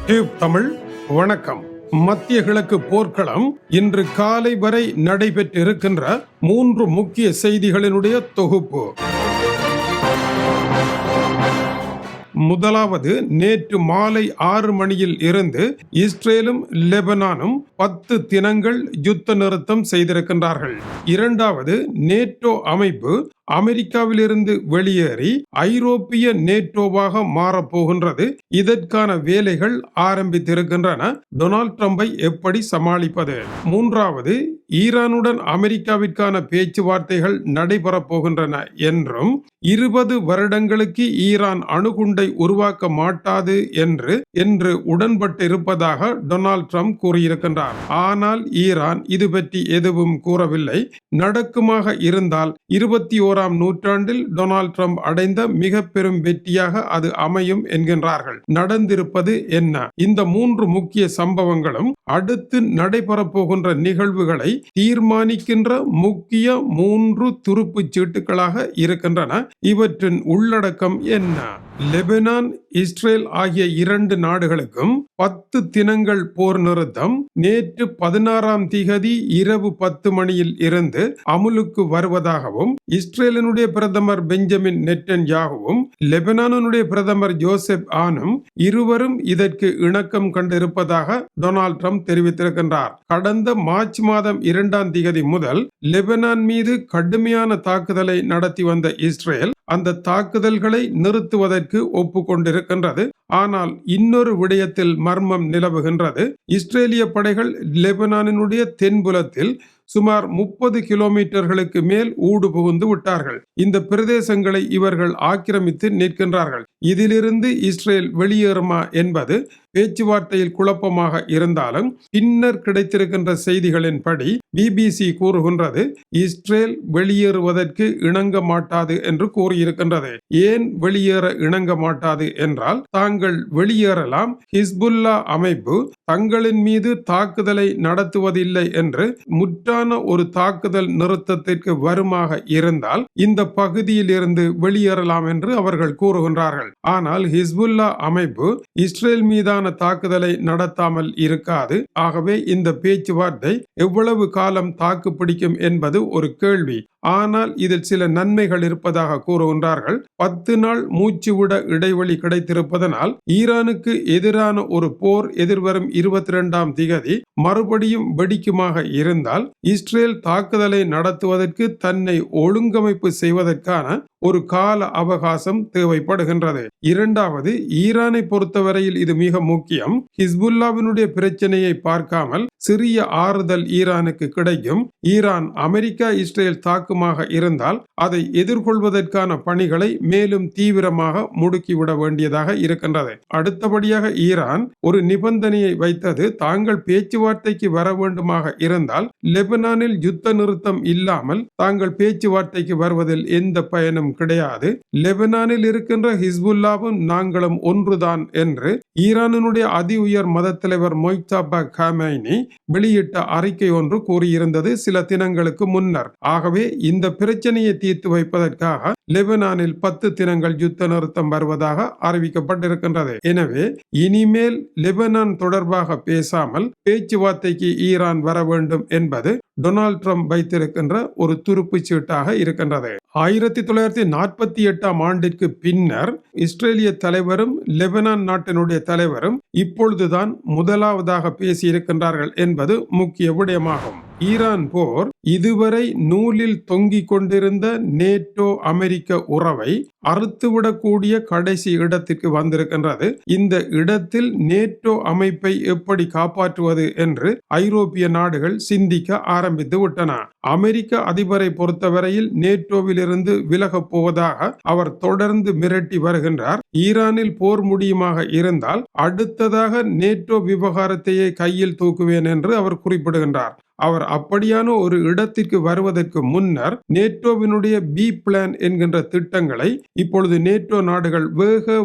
Tube Tamil வணக்கம். மத்திய கிழக்கு போர்க்களம் இன்று காலை வரை நடைபெற்றிருக்கின்ற 3 முக்கிய செய்திகளினுடைய தொகுப்பு. முதலாவது, நேற்று மாலை 6 மணியில் இருந்து இஸ்ரேலும் லெபனானும் 10 தினங்கள் யுத்த நிறுத்தம் செய்திருக்கின்றார்கள். இரண்டாவது, நேட்டோ அமைப்பு அமெரிக்காவிலிருந்து வெளியேறி ஐரோப்பிய நேட்டோவாக மாறப்போகின்றது. இதற்கான வேலைகள் ஆரம்பித்திருக்கின்றன. டொனால்ட் ட்ரம்பை எப்படி சமாளிப்பது? மூன்றாவது, ஈரானுடன் அமெரிக்காவிற்கான பேச்சுவார்த்தைகள் நடைபெறப் போகின்றன என்றும் 20 வருடங்களுக்கு ஈரான் அணுகுண்டை உருவாக்க மாட்டாது என்று உடன்பட்டிருப்பதாக டொனால்ட் ட்ரம்ப் கூறியிருக்கின்றார். ஆனால் ஈரான் இது பற்றி எதுவும் கூறவில்லை. நடக்குமாக இருந்தால் 21ஆம் நூற்றாண்டில் டொனால்ட் ட்ரம்ப் அடைந்த மிக பெரும் வெற்றியாக அது அமையும் என்கின்றார்கள். நடந்திருப்பது என்ன? இந்த 3 முக்கிய சம்பவங்களும் அடுத்து நடைபெறப் போகின்ற நிகழ்வுகளை தீர்மானிக்கின்ற முக்கிய 3 துருப்புச் சீட்டுகளாக இருக்கின்றன. இவற்றின் உள்ளடக்கம் என்ன? லெபனான், இஸ்ரேல் ஆகிய 2 நாடுகளுக்கும் 10 தினங்கள் போர் நிறுத்தம் நேற்று 16ஆம் திகதி இரவு 10 மணியில் இருந்து அமுலுக்கு வருவதாகவும், இஸ்ரேலினுடைய பிரதமர் பெஞ்சமின் நெட்டன்யாகுவும் லெபனானுடைய பிரதமர் ஜோசப் ஆனும் இருவரும் இதற்கு இணக்கம் கண்டிருப்பதாக டொனால்ட் ட்ரம்ப் தெரிவித்திருக்கின்றார். கடந்த மார்ச் மாதம் 2ஆம் திகதி முதல் லெபனான் மீது கடுமையான தாக்குதலை நடத்தி வந்த இஸ்ரேல் அந்த தாக்குதல்களை நிறுத்துவதற்கு ஒப்புக்கொண்டிருக்கின்றது. ஆனால் இன்னொரு விடயத்தில் மர்மம் நிலவுகின்றது. இஸ்ரேலிய படைகள் லெபனானினுடைய தென்புலத்தில் சுமார் 30 கிலோமீட்டர்களுக்கு மேல் ஊடு புகுந்து விட்டார்கள். இந்த பிரதேசங்களை இவர்கள் ஆக்கிரமித்து நிற்கின்றார்கள். இதிலிருந்து இஸ்ரேல் வெளியேறுமா என்பது பேச்சுவார்த்தையில் குழப்பமாக இருந்தாலும் பின்னர் கிடைத்திருக்கின்ற செய்திகளின்படி பிபிசி கூறுகின்றது, இஸ்ரேல் வெளியேறுவதற்கு இணங்க மாட்டாது என்று கூறியிருக்கின்றது. ஏன் வெளியேற இணங்க மாட்டாது என்றால், தாங்கள் வெளியேறலாம், ஹிஸ்புல்லா அமைப்பு தங்களின் மீது தாக்குதலை நடத்துவதில்லை என்று முற்றான ஒரு தாக்குதல் நிறுத்தத்திற்கு வருமாக இருந்தால் இந்த பகுதியில் இருந்து வெளியேறலாம் என்று அவர்கள் கூறுகின்றார்கள். ஆனால் ஹிஸ்புல்லா அமைப்பு இஸ்ரேல் மீதான தாக்குதலை நடத்தாமல் இருக்காது. ஆகவே இந்த பேச்சுவார்த்தை எவ்வளவு காலம் தாக்கு பிடிக்கும் என்பது ஒரு கேள்வி. ஆனால் இதில் சில நன்மைகள் இருப்பதாக கூறுகின்றார்கள். 10 நாள் மூச்சுவிட இடைவெளி கிடைத்திருப்பதனால் ஈரானுக்கு எதிரான ஒரு போர் எதிர்வரும் 22ஆம் திகதி மறுபடியும் வெடிக்குமாக இருந்தால் இஸ்ரேல் தாக்குதலை நடத்துவதற்கு தன்னை ஒழுங்கமைப்பு செய்வதற்கான ஒரு கால அவகாசம் தேவைப்படுகின்றது. இரண்டாவது, ஈரானை பொறுத்தவரையில் இது மிக முக்கியம். ஹிஸ்புல்லாவினுடைய பிரச்சனையை பார்க்காமல் சிறிய ஆறுதல் ஈரானுக்கு கிடைக்கும். ஈரான் அமெரிக்கா இஸ்ரேல் தாக்குமாக இருந்தால் அதை எதிர்கொள்வதற்கான பணிகளை மேலும் தீவிரமாக முடுக்கிவிட வேண்டியதாக இருக்கின்றது. அடுத்தபடியாக ஈரான் ஒரு நிபந்தனையை வைத்தது. தாங்கள் பேச்சுவார்த்தைக்கு வர வேண்டுமாக இருந்தால் லெபனானில் யுத்த நிறுத்தம் இல்லாமல் தாங்கள் பேச்சுவார்த்தைக்கு வருவதில் எந்த பயனும் கிடையாது. லெபனானில் இருக்கின்ற ஹிஸ்புல்லாவும் நாங்களும் ஒன்றுதான் என்று ஈரானினுடைய அதி உயர் மத தலைவர் மொய்தபா கமைனி வெளியிட்ட அறிக்கை ஒன்று கூறியிருந்தது சில தினங்களுக்கு முன்னர். ஆகவே இந்த பிரச்சனையை தீர்த்து வைப்பதற்காக லெபனானில் 10 தினங்கள் யுத்த நிறுத்தம் வருவதாக அறிவிக்கப்பட்டிருக்கின்றது. எனவே இனிமேல் லெபனான் தொடர்பாக பேசாமல் பேச்சுவார்த்தைக்கு ஈரான் வர வேண்டும் என்பது டொனால்ட் ட்ரம்ப் வைத்திருக்கின்ற ஒரு துருப்புச் சீட்டாக இருக்கின்றது. 1948ஆம் ஆண்டிற்கு பின்னர் இஸ்ரேலிய தலைவரும் லெபனான் நாட்டினுடைய தலைவரும் இப்பொழுதுதான் முதலாவதாக பேசியிருக்கின்றார்கள் என்பது முக்கிய விடயமாகும். ஈரான் போர் இதுவரை நூலில் தொங்கிக் கொண்டிருந்த நேட்டோ அமெரிக்க உறவை அறுத்துவிடக்கூடிய கடைசி இடத்திற்கு வந்திருக்கின்றது. இந்த இடத்தில் நேட்டோ அமைப்பை எப்படி காப்பாற்றுவது என்று ஐரோப்பிய நாடுகள் சிந்திக்க ஆரம்பித்து விட்டன. அமெரிக்க அதிபரை பொறுத்தவரையில் நேட்டோவில் இருந்து விலகப் போவதாக அவர் தொடர்ந்து மிரட்டி வருகின்றார். ஈரானில் போர் முடியுமாக இருந்தால் அடுத்ததாக நேட்டோ விவகாரத்தையே கையில் தூக்குவேன் என்று அவர் குறிப்பிடுகின்றார். அவர் அப்படியான ஒரு இடத்திற்கு வருவதற்கு முன்னர் நேட்டோவினுடைய பி பிளான் என்கின்ற திட்டங்களை இப்பொழுது நேட்டோ நாடுகள்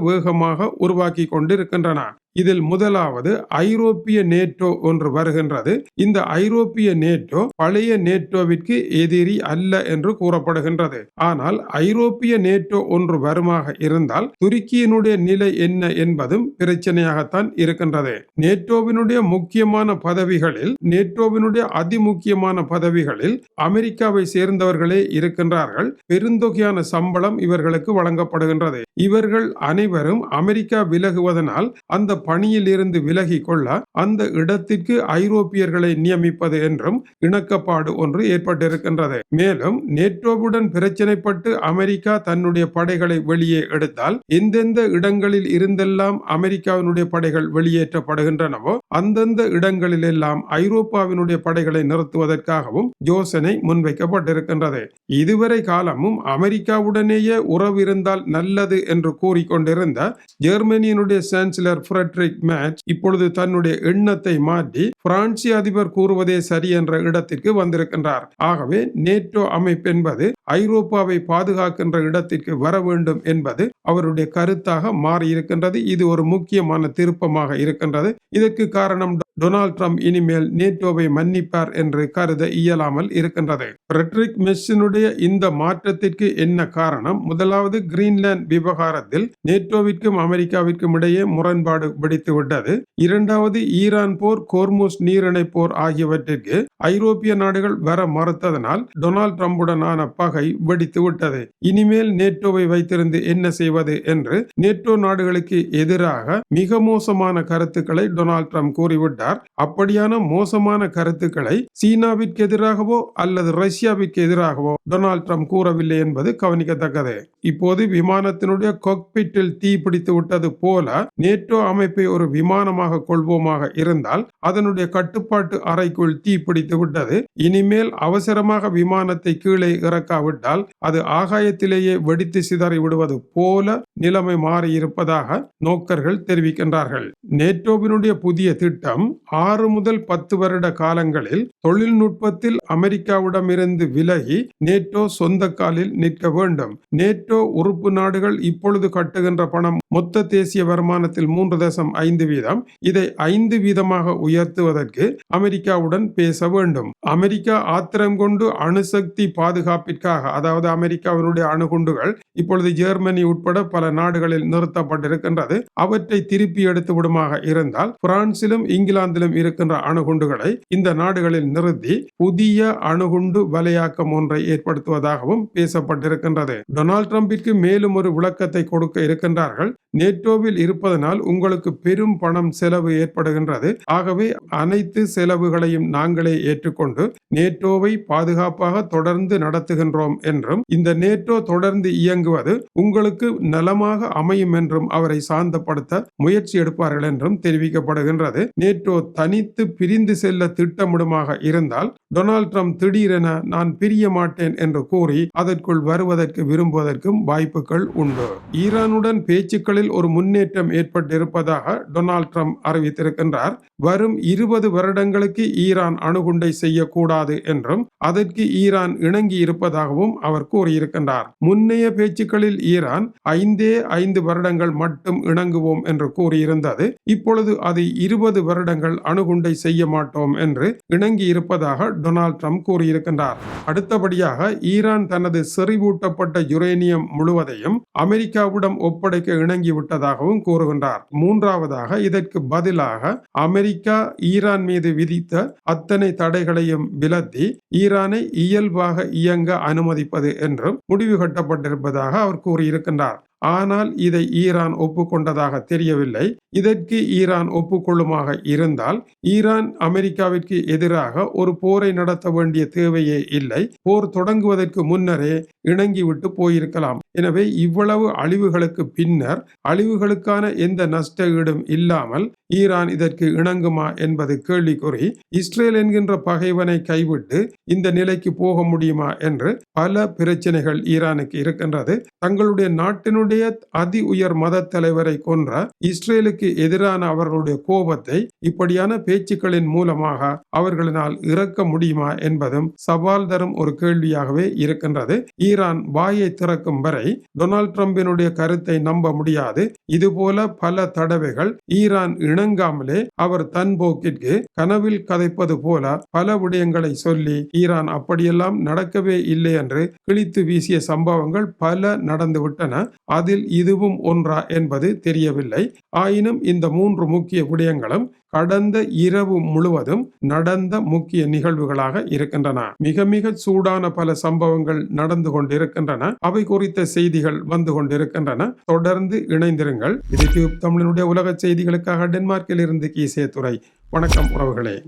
வேகமாக உருவாக்கி கொண்டிருக்கின்றன. இதில் முதலாவது ஐரோப்பிய நேட்டோ ஒன்று வருகின்றது. இந்த ஐரோப்பிய நேட்டோ பழைய நேட்டோவிற்கு எதிரி அல்ல என்று கூறப்படுகின்றது. ஆனால் ஐரோப்பிய நேட்டோ ஒன்று வருமாக இருந்தால் துருக்கியினுடைய நிலை என்ன என்பதும் பிரச்சனையாகத்தான் இருக்கின்றது. நேட்டோவினுடைய முக்கியமான பதவிகளில், நேட்டோவினுடைய அதிமுக்கியமான பதவிகளில் அமெரிக்காவை சேர்ந்தவர்களே இருக்கின்றார்கள். பெருந்தொகையான சம்பளம் இவர்களுக்கு வழங்கப்படுகின்றது. இவர்கள் அனைவரும் அமெரிக்கா விலகுவதனால் அந்த பணியில் இருந்து விலகி கொள்ள அந்த இடத்திற்கு ஐரோப்பியர்களை நியமிப்பது என்றும் இணக்கப்பாடு ஒன்று ஏற்பட்டிருக்கின்றது. மேலும் நேட்டோவுடன் பிரச்சனைப்பட்டு அமெரிக்கா தன்னுடைய படைகளை வெளியே எடுத்தால் எந்தெந்த இடங்களில் இருந்தெல்லாம் அமெரிக்காவினுடைய படைகள் வெளியேற்றப்படுகின்றனவோ அந்தந்த இடங்களில் எல்லாம் ஐரோப்பாவினுடைய படைகளை நிறுத்துவதற்காகவும் யோசனை முன்வைக்கப்பட்டிருக்கின்றது. இதுவரை காலமும் அமெரிக்காவுடனேயே உறவு இருந்தால் நல்லது என்று கூறிக்கொண்டிருந்த ஜெர்மனியினுடைய சான்சலர் ஃபிரெட்ரிக் மேட்ச் இப்பொழுது தன்னுடைய எண்ணத்தை மாற்றி பிரான்சிய அதிபர் கூறுவதே சரி என்ற இடத்திற்கு வந்திருக்கின்றார். ஆகவே நேட்டோ அமைப்பு என்பது ஐரோப்பாவை பாதுகாக்கின்ற இடத்திற்கு வர வேண்டும் என்பது அவருடைய கருத்தாக மாறியிருக்கின்றது. இது ஒரு முக்கியமான திருப்பமாக இருக்கின்றது. இதற்கு காரணம் டொனால்ட் ட்ரம்ப் இனிமேல் நேட்டோவை மன்னிப்பார் என்று கருத இயலாமல் இருக்கின்றது. ஃபிரெட்ரிக் மெர்ச்சினுடைய இந்த மாற்றத்திற்கு என்ன காரணம்? முதலாவது, கிரீன்லாந்து விவகாரத்தில் நேட்டோவிற்கும் அமெரிக்காவிற்கும் இடையே முரண்பாடு வெடித்து விட்டது. இரண்டாவது, ஈரான் போர், கோர்முஸ் நீரிணை போர் ஆகியவற்றிற்கு ஐரோப்பிய நாடுகள் வர மறுத்ததனால் டொனால்ட் ட்ரம்புடனான பகை வெடித்து விட்டது. இனிமேல் நேட்டோவை வைத்திருந்து என்ன செய்வது என்று நேட்டோ நாடுகளுக்கு எதிராக மிக மோசமான கருத்துக்களை டொனால்ட் ட்ரம்ப் கூறிவிட்டார். அப்படியான மோசமான கருத்துக்களை சீனாவிற்கு எதிராகவோ அல்லது ரஷ்யாவிற்கு எதிராகவோ டொனால்ட் ட்ரம்ப் கூறவில்லை என்பது கவனிக்கத்தக்கது. இப்போது விமானத்தினுடைய காக்பிட்டில் தீ பிடித்து விட்டது போல நேட்டோ அமைப்பை ஒரு விமானமாக கொள்வோமாக இருந்தால் அதனுடைய கட்டுப்பாட்டு அறைக்குள் தீ பிடித்து விட்டது. இனிமேல் அவசரமாக விமானத்தை கீழே இறக்காவிட்டால் அது ஆகாயத்திலேயே வெடித்து சிதறி விடுவது போல நிலைமை மாறியிருப்பதாக நோக்கர்கள் தெரிவிக்கின்றார்கள். நேட்டோவினுடைய புதிய திட்டம் 6 முதல் 10 வருட காலங்களில் தொழில்நுட்பத்தில் அமெரிக்காவிடமிருந்து விலகி நேட்டோ சொந்த காலில் நிற்க வேண்டும். நேட்டோ உறுப்பு நாடுகள் இப்பொழுது கட்டுகின்ற பணம் மொத்த தேசிய வருமானத்தில் 3.5%. இதை 5% உயர்த்துவதற்கு அமெரிக்காவுடன் பேச வேண்டும். அமெரிக்கா ஆத்திரம் கொண்டு அணுசக்தி பாதுகாப்பிற்காக, அதாவது அமெரிக்காவினுடைய அணுகுண்டுகள் இப்பொழுது ஜெர்மனி உட்பட பல நாடுகளில் நிறுத்தப்பட்டிருக்கின்றது. அவற்றை திருப்பி எடுத்து விடுமாக இருந்தால் பிரான்சிலும் இங்கிலாந்திலும் இருக்கின்ற அணுகுண்டுகளை இந்த நாடுகளில் நிறுத்தி புதிய அணுகுண்டு வலையாக்கம் ஒன்றை ஏற்படுத்துவதாகவும் பேசப்பட்டிருக்கின்றது. டொனால்ட் ட்ரம்பிற்கு மேலும் ஒரு விளக்கத்தை கொடுக்க இருக்கின்றார்கள். நேட்டோவில் இருப்பதனால் உங்களுக்கு பெரும் பணம் செலவு ஏற்படுகின்றது. ஆகவே அனைத்து செலவுகளையும் நாங்களே ஏற்றுக்கொண்டு நேட்டோவை பாதுகாப்பாக தொடர்ந்து நடத்துகின்றோம் என்றும் இந்த நேட்டோ தொடர்ந்து இயங்குவது உங்களுக்கு நலமாக அமையும் என்றும் அவரை சாந்தப்படுத்த முயற்சி எடுப்பார்கள் என்றும் தெரிவிக்கப்படுகின்றது. நேட்டோ தனித்து பிரிந்து செல்ல திட்டமிடுமாக இருந்தால் டொனால்ட் ட்ரம்ப் திடீரென நான் பிரிய மாட்டேன் என்று கூறி அதற்குள் வருவதற்கு விரும்புவதற்கும் வாய்ப்புகள் உண்டு. ஈரானுடன் பேச்சுக்களில் ஒரு முன்னேற்றம் ஏற்பட்டிருப்பதாக டொனால்ட் ட்ரம்ப் அறிவித்திருக்கின்றார். வரும் 20 வருடங்களுக்கு ஈரான் அணுகுண்டை செய்யக்கூடாது என்றும் அதற்கு ஈரான் இணங்கி இருப்பதாகவும் அவர் கூறியிருக்கின்றார். முன்னைய பேச்சுக்களில் ஈரான் 5 வருடங்கள் மட்டும் இணங்குவோம் என்று கூறியிருந்தது. இப்பொழுது அது 20 வருடங்கள் அணுகுண்டை செய்ய மாட்டோம் என்று இணங்கி இருப்பதாக டொனால்ட் ட்ரம்ப் கூறியிருக்கின்றார். அடுத்தபடியாக ஈரான் தனது செறிவூட்டப்பட்ட யுரேனியம் முழுவதையும் அமெரிக்காவிடம் ஒப்படைக்க இணங்கி விட்டதாகவும் கூறுகின்றார். மூன்றாவதாக, இதற்கு பதிலாக அமெரிக்கா ஈரான் மீது விதித்த அத்தனை தடைகளையும் விலத்தி ஈரானை இயல்பாக இயங்க அனுமதிப்பது என்றும் முடிவு கட்டப்பட்டிருப்பதாக அவர் கூறியிருக்கின்றார். ஆனால் இதை ஈரான் ஒப்புக்கொண்டதாக தெரியவில்லை. இதற்கு ஈரான் ஒப்புக்கொள்ளுமாக இருந்தால் ஈரான் அமெரிக்காவிற்கு எதிராக ஒரு போரை நடத்த வேண்டிய தேவையே இல்லை. போர் தொடங்குவதற்கு முன்னரே இணங்கிவிட்டு போயிருக்கலாம். எனவே இவ்வளவு அழிவுகளுக்கு பின்னர் அழிவுகளுக்கான எந்த நஷ்ட ஈடும் இல்லாமல் ஈரான் இதற்கு இணங்குமா என்பது கேள்விக்குறி. இஸ்ரேல் என்கின்ற பகைவனை கைவிட்டு இந்த நிலைக்கு போக முடியுமா என்று பல பிரச்சனைகள் ஈரானுக்கு இருக்கின்றது. தங்களுடைய நாட்டினுடைய அதி உயர் மத தலைவரை கொன்ற இஸ்ரேலுக்கு எதிரான அவர்களுடைய கோபத்தை இப்படியான பேச்சுக்களின் மூலமாக அவர்களினால் இறக்க முடியுமா என்பதும் சவால் தரும் ஒரு கேள்வியாகவே இருக்கின்றது. ஈரான் ஈரான் வாயை திறக்கும் வரை டொனால்ட் ட்ரம்பினுடைய கருத்தை நம்ப முடியாது. இதுபோல பல தடவைகள் ஈரான் இணங்காமலே அவர் தன் போக்கிற்கு கனவில் கதைப்பது போல பல விடயங்களை சொல்லி ஈரான் அப்படியெல்லாம் நடக்கவே இல்லை என்று கிழித்து வீசிய சம்பவங்கள் பல நடந்துவிட்டன. அதில் இதுவும் ஒன்றா என்பது தெரியவில்லை. ஆயினும் இந்த 3 முக்கிய விடயங்களும் கடந்த இரவு முழுவதும் நடந்த முக்கிய நிகழ்வுகளாக இருக்கின்றன. மிக மிக சூடான பல சம்பவங்கள் நடந்து கொண்டிருக்கின்றன. அவை குறித்த செய்திகள் வந்து கொண்டிருக்கின்றன. தொடர்ந்து இணைந்திருங்கள். இது டியூப் தமிழனுடைய உலக செய்திகளுக்காக டென்மார்க்கில் இருந்து கீசே துறை. வணக்கம் உறவுகளே.